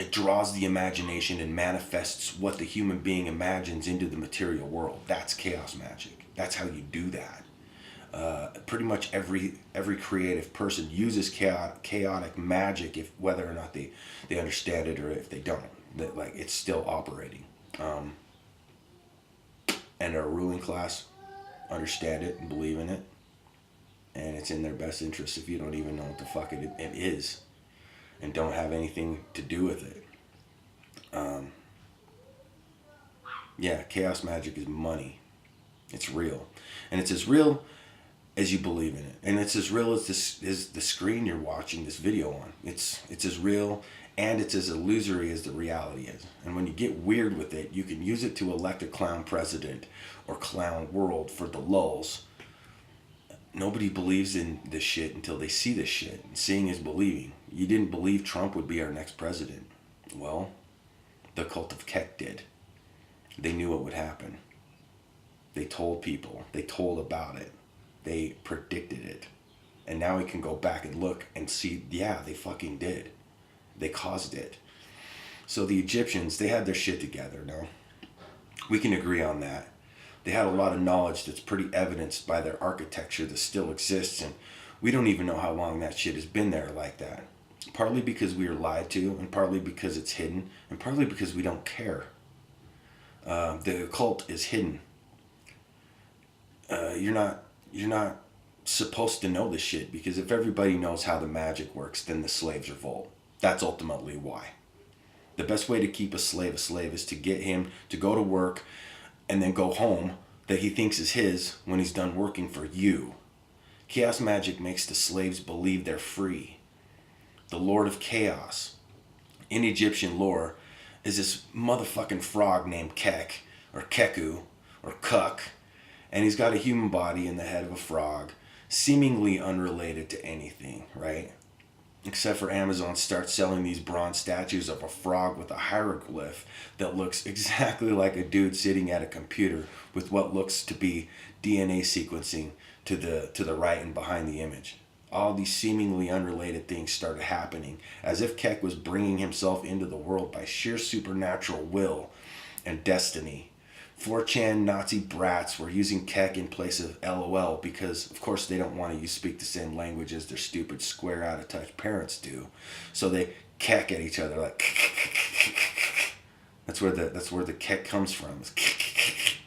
[SPEAKER 1] draws the imagination and manifests what the human being imagines into the material world. That's chaos magic. That's how you do that. Pretty much every creative person uses chaotic magic, if whether or not they understand it or if they don't. That, like, it's still operating. And our ruling class understand it and believe in it, and it's in their best interest if you don't even know what the fuck it is and don't have anything to do with it. Yeah, chaos magic is money. It's real, and it's as real as you believe in it, and it's as real as this is the screen you're watching this video on. It's as real and it's as illusory as the reality is. And when you get weird with it, you can use it to elect a clown president or clown world for the lulz. Nobody believes in this shit until they see this shit. And seeing is believing. You didn't believe Trump would be our next president. Well, the cult of Keck did. They knew what would happen. They told people. They told about it. They predicted it. And now we can go back and look and see, yeah, they fucking did. They caused it. So the Egyptians, they had their shit together, no? We can agree on that. They had a lot of knowledge that's pretty evidenced by their architecture that still exists, and we don't even know how long that shit has been there like that. Partly because we were lied to, and partly because it's hidden, and partly because we don't care. The occult is hidden. You're not supposed to know this shit, because if everybody knows how the magic works, then the slaves revolt. That's ultimately why. The best way to keep a slave is to get him to go to work and then go home that he thinks is his when he's done working for you. Chaos magic makes the slaves believe they're free. The Lord of Chaos in Egyptian lore is this motherfucking frog named Keck, or Keku, or Kuk, and he's got a human body in the head of a frog, seemingly unrelated to anything, right? Except for Amazon starts selling these bronze statues of a frog with a hieroglyph that looks exactly like a dude sitting at a computer with what looks to be DNA sequencing to the right and behind the image. All these seemingly unrelated things started happening, as if Keck was bringing himself into the world by sheer supernatural will and destiny. 4chan Nazi brats were using Keck in place of LOL because, of course, they don't want to speak the same language as their stupid, square, out-of-touch parents do. So they Keck at each other like. That's where the Keck comes from. It's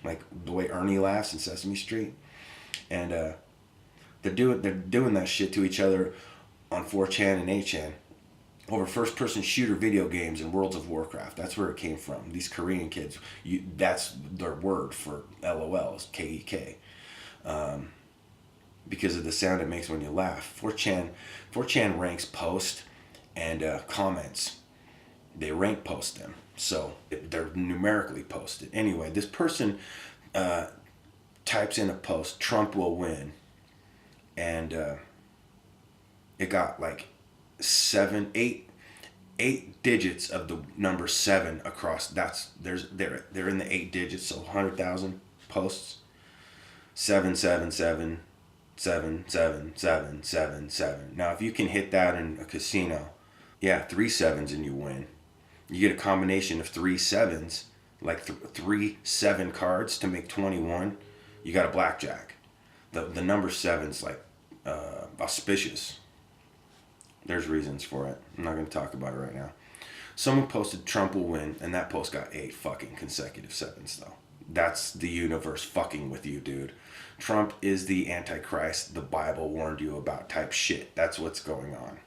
[SPEAKER 1] like the way Ernie laughs in Sesame Street, and they're doing that shit to each other on 4chan and 8chan over first-person shooter video games and Worlds of Warcraft. That's where it came from. These Korean kids, that's their word for LOL, is KEK. Because of the sound it makes when you laugh. 4chan ranks post and comments. They rank post them. So they're numerically posted. Anyway, this person types in a post, Trump will win. And it got like 8 digits of the number 7 across. They're in the 8 digits, so 100,000 posts. 777 77777. Now, if you can hit that in a casino, yeah, 3 sevens and you win. You get a combination of 3 sevens, like 3 7 cards to make 21. You got a blackjack. The number 7's like auspicious. There's reasons for it. I'm not going to talk about it right now. Someone posted Trump will win, and that post got 8 fucking consecutive sevens, though. That's the universe fucking with you, dude. Trump is the Antichrist the Bible warned you about type shit. That's what's going on.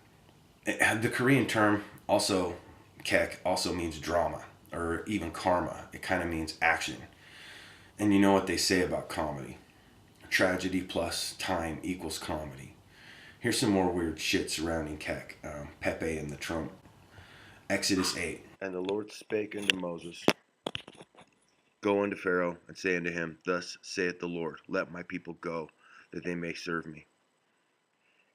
[SPEAKER 1] The Korean term, Keck, also means drama, or even karma. It kind of means action. And you know what they say about comedy. Tragedy plus time equals comedy. Here's some more weird shit surrounding Keck, Pepe and the Trump. Exodus 8. And the Lord spake unto Moses, Go unto Pharaoh, and say unto him, Thus saith the Lord, Let my people go, that they may serve me.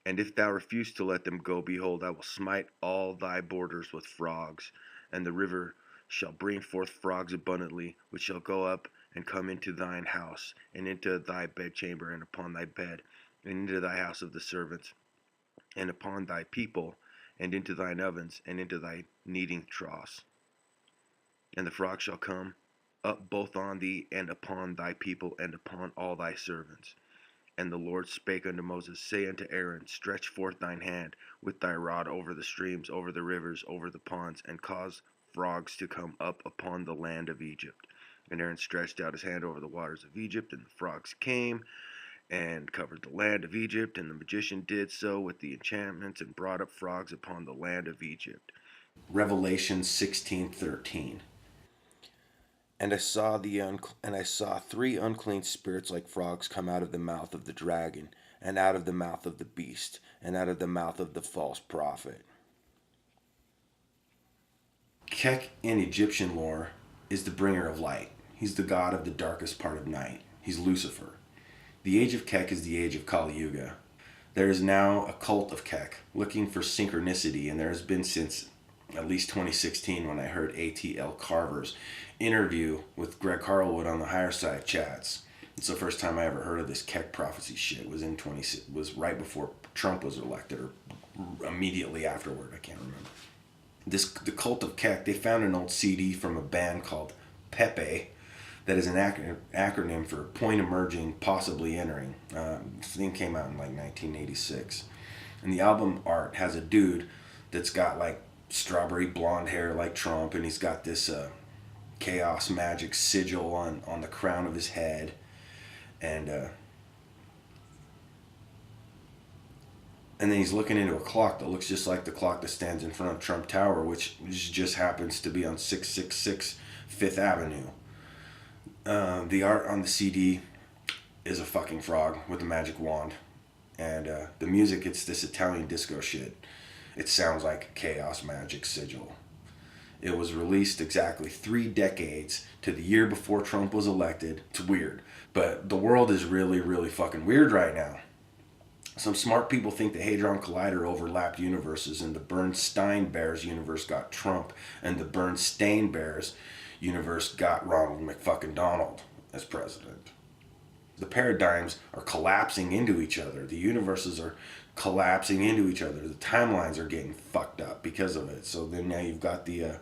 [SPEAKER 1] And if thou refuse to let them go, behold, I will smite all thy borders with frogs, and the river shall bring forth frogs abundantly, which shall go up and come into thine house, and into thy bedchamber, and upon thy bed, and into thy house of the servants, and upon thy people, and into thine ovens, and into thy kneading troughs. And the frogs shall come up both on thee, and upon thy people, and upon all thy servants. And the Lord spake unto Moses, Say unto Aaron, Stretch forth thine hand with thy rod over the streams, over the rivers, over the ponds, and cause frogs to come up upon the land of Egypt. And Aaron stretched out his hand over the waters of Egypt, and the frogs came and covered the land of Egypt. And the magician did so with the enchantments, and brought up frogs upon the land of Egypt. Revelation 16:13. And I saw three unclean spirits like frogs come out of the mouth of the dragon, and out of the mouth of the beast, and out of the mouth of the false prophet. Kek in Egyptian lore is the bringer of light. He's the god of the darkest part of night. He's Lucifer. The age of Kek is the age of Kali Yuga. There is now a cult of Kek looking for synchronicity, and there has been since at least 2016 when I heard A.T.L. Carver's interview with Greg Harlwood on the Higher Side Chats. It's the first time I ever heard of this Keck prophecy shit. Was right before Trump was elected, or immediately afterward. I can't remember. The cult of Keck, they found an old CD from a band called Pepe that is an acronym for Point Emerging, Possibly Entering. This thing came out in like 1986. And the album art has a dude that's got like strawberry blonde hair like Trump, and he's got this chaos magic sigil on the crown of his head, and then he's looking into a clock that looks just like the clock that stands in front of Trump Tower, which just happens to be on 666 Fifth Avenue. The art on the CD is a fucking frog with a magic wand, and the music, it's this Italian disco shit. It sounds like chaos magic sigil. It was released exactly 3 decades to the year before Trump was elected. It's weird, but the world is really, really fucking weird right now. Some smart people think the Hadron Collider overlapped universes, and the Bernstein Bears universe got Trump, and the Bernstein Bears universe got Ronald McFucking Donald as president. The paradigms are collapsing into each other. The universes are collapsing into each other. The timelines are getting fucked up because of it. So then now you've got the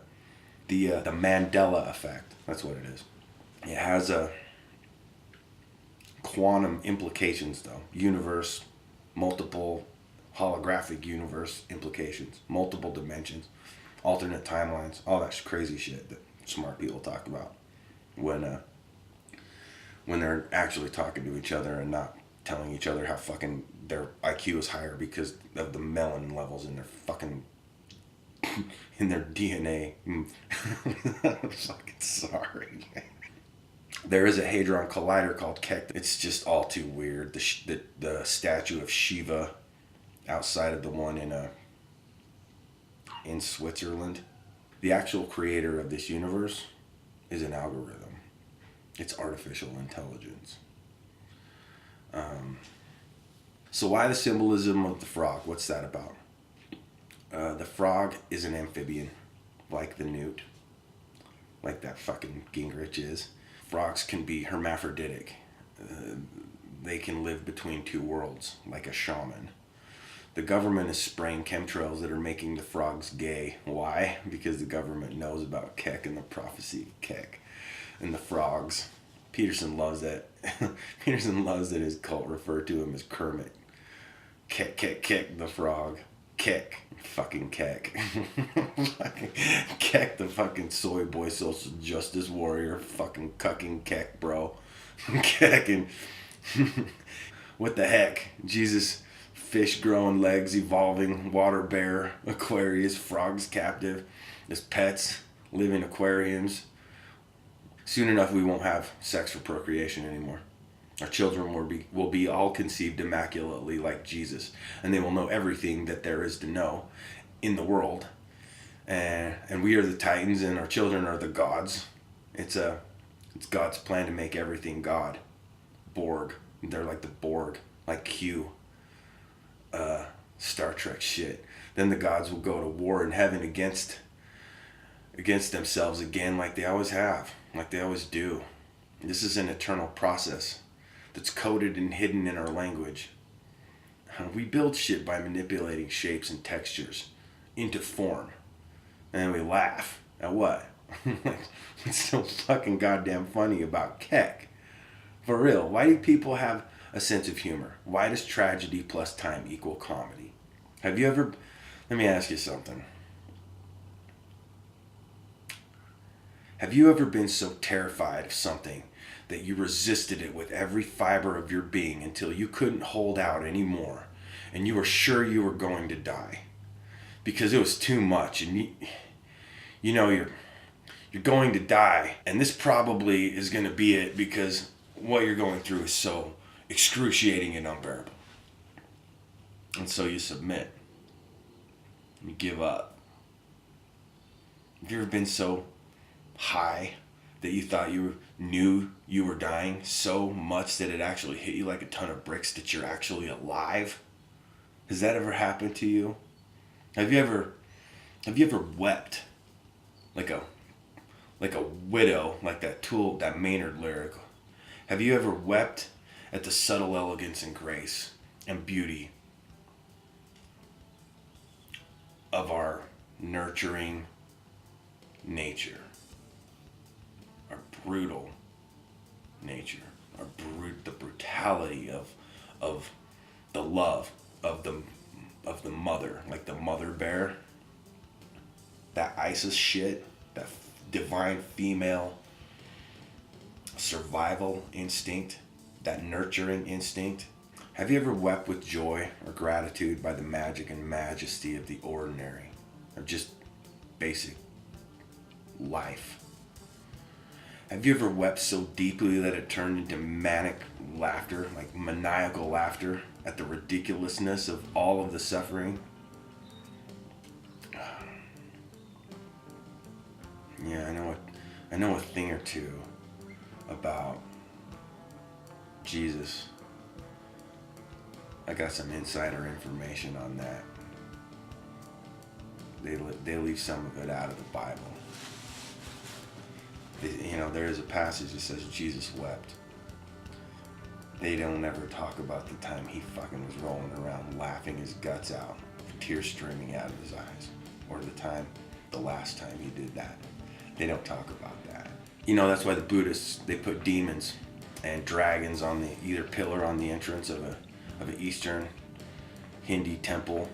[SPEAKER 1] Mandela effect. That's what it is. It has a quantum implications though. Universe, multiple holographic universe implications, multiple dimensions, alternate timelines, all that crazy shit that smart people talk about when they're actually talking to each other and not telling each other how fucking their IQ is higher because of the melanin levels in their fucking in their DNA. I'm fucking sorry. There is a Hadron Collider called Keck. It's just all too weird. The statue of Shiva outside of the one in Switzerland. The actual creator of this universe is an algorithm. It's artificial intelligence. So why the symbolism of the frog? What's that about? The frog is an amphibian, like the newt, like that fucking Gingrich is. Frogs can be hermaphroditic. They can live between two worlds, like a shaman. The government is spraying chemtrails that are making the frogs gay. Why? Because the government knows about Keck and the prophecy of Keck and the frogs. Peterson loves that. Peterson loves that his cult referred to him as Kermit. Keck, Keck, Keck, the frog. Keck, fucking Keck. Keck, the fucking soy boy social justice warrior. Fucking cucking Keck, bro. Keck and... what the heck? Jesus, fish growing legs, evolving, water bear, Aquarius, frogs captive, as pets, live in aquariums. Soon enough, we won't have sex for procreation anymore. Our children will be all conceived immaculately like Jesus, and they will know everything that there is to know in the world. And we are the Titans, and our children are the gods. It's God's plan to make everything God. Borg. They're like the Borg, like Q. Star Trek shit. Then the gods will go to war in heaven against themselves again, like they always have, like they always do. This is an eternal process that's coded and hidden in our language. We build shit by manipulating shapes and textures into form, and we laugh at what? It's so fucking goddamn funny about Keck. For real, why do people have a sense of humor? Why does tragedy plus time equal comedy? Have you ever... Let me ask you something. Have you ever been so terrified of something that you resisted it with every fiber of your being until you couldn't hold out anymore and you were sure you were going to die? Because it was too much, and you know you're going to die, and this probably is going to be it because what you're going through is so excruciating and unbearable. And so you submit. You give up. Have you ever been so high that you thought you knew you were dying so much that it actually hit you like a ton of bricks that you're actually alive? Has that ever happened to you? Have you ever wept like a widow, like that Maynard lyric? Have you ever wept at the subtle elegance and grace and beauty of our nurturing nature, our brutal nature, the brutality of the love of the mother, like the mother bear, that ISIS shit, that divine female survival instinct, that nurturing instinct? Have you ever wept with joy or gratitude by the magic and majesty of the ordinary, of just basic life? Have you ever wept so deeply that it turned into manic laughter, like maniacal laughter at the ridiculousness of all of the suffering? Yeah, I know a thing or two about Jesus. I got some insider information on that. They leave some of it out of the Bible. There is a passage that says Jesus wept. They don't ever talk about the time he fucking was rolling around laughing his guts out, tears streaming out of his eyes, or the last time he did that. They don't talk about that. That's why the Buddhists, they put demons and dragons on the either pillar on the entrance of an Eastern Hindi temple.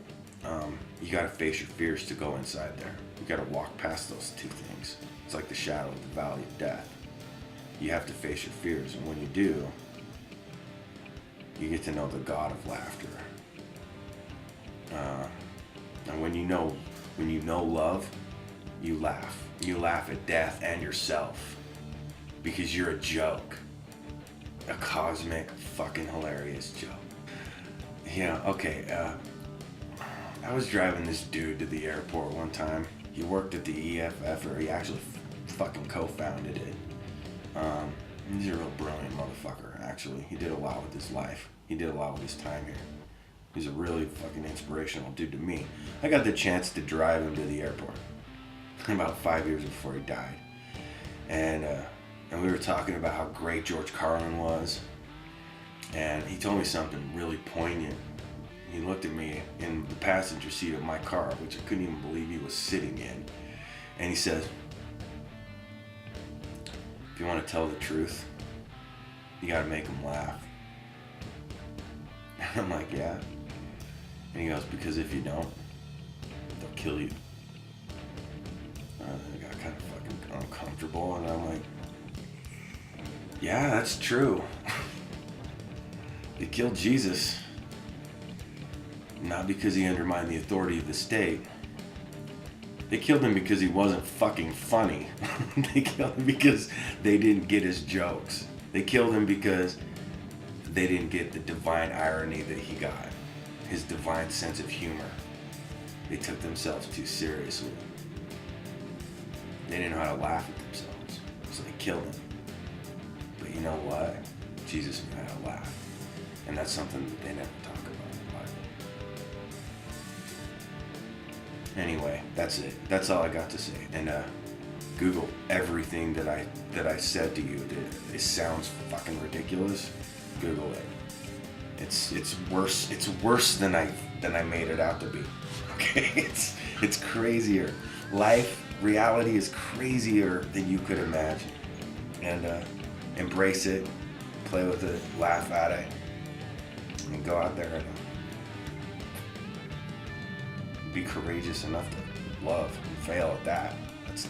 [SPEAKER 1] You gotta face your fears to go inside there. You gotta walk past those two things. It's like the shadow of the valley of death. You have to face your fears, and when you do, you get to know the God of laughter. And when you know love, you laugh. You laugh at death and yourself because you're a joke, a cosmic, fucking hilarious joke. Okay. I was driving this dude to the airport one time. He worked at the EFF, or he actually fucking co-founded it. He's a real brilliant motherfucker, actually. He did a lot with his life. He did a lot with his time here. He's a really fucking inspirational dude to me. I got the chance to drive him to the airport about 5 years before he died. And we were talking about how great George Carlin was. And he told me something really poignant. He looked at me in the passenger seat of my car, which I couldn't even believe he was sitting in. And he says, if you want to tell the truth, you got to make them laugh. And I'm like, yeah. And he goes, because if you don't, they'll kill you. I got kind of fucking uncomfortable, and I'm like, yeah, that's true. They killed Jesus, not because he undermined the authority of the state, They killed him because he wasn't fucking funny. They killed him because they didn't get his jokes. They killed him because they didn't get the divine irony that he got. His divine sense of humor. They took themselves too seriously. They didn't know how to laugh at themselves. So they killed him. But you know what? Jesus knew how to laugh. And that's something that they never talk about in the Bible. Anyway, that's it. That's all I got to say. And Google everything that I said to you. It sounds fucking ridiculous. Google it. It's worse. It's worse than I made it out to be. Okay, it's crazier. Reality is crazier than you could imagine. And embrace it, play with it, laugh at it, and go out there and be courageous enough to love and fail at that.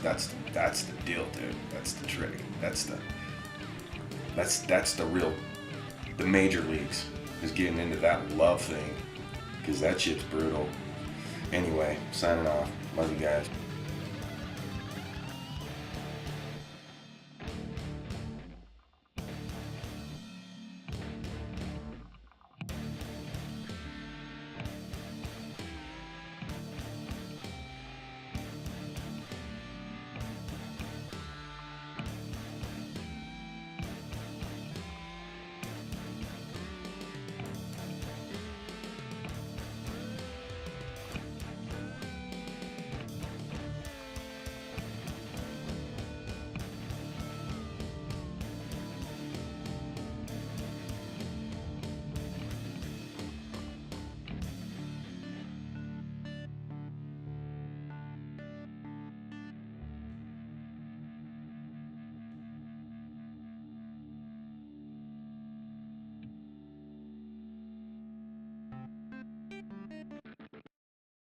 [SPEAKER 1] That's the deal, dude. That's the trick. That's the real, the major leagues is getting into that love thing, because that shit's brutal. Anyway, signing off. Love you guys.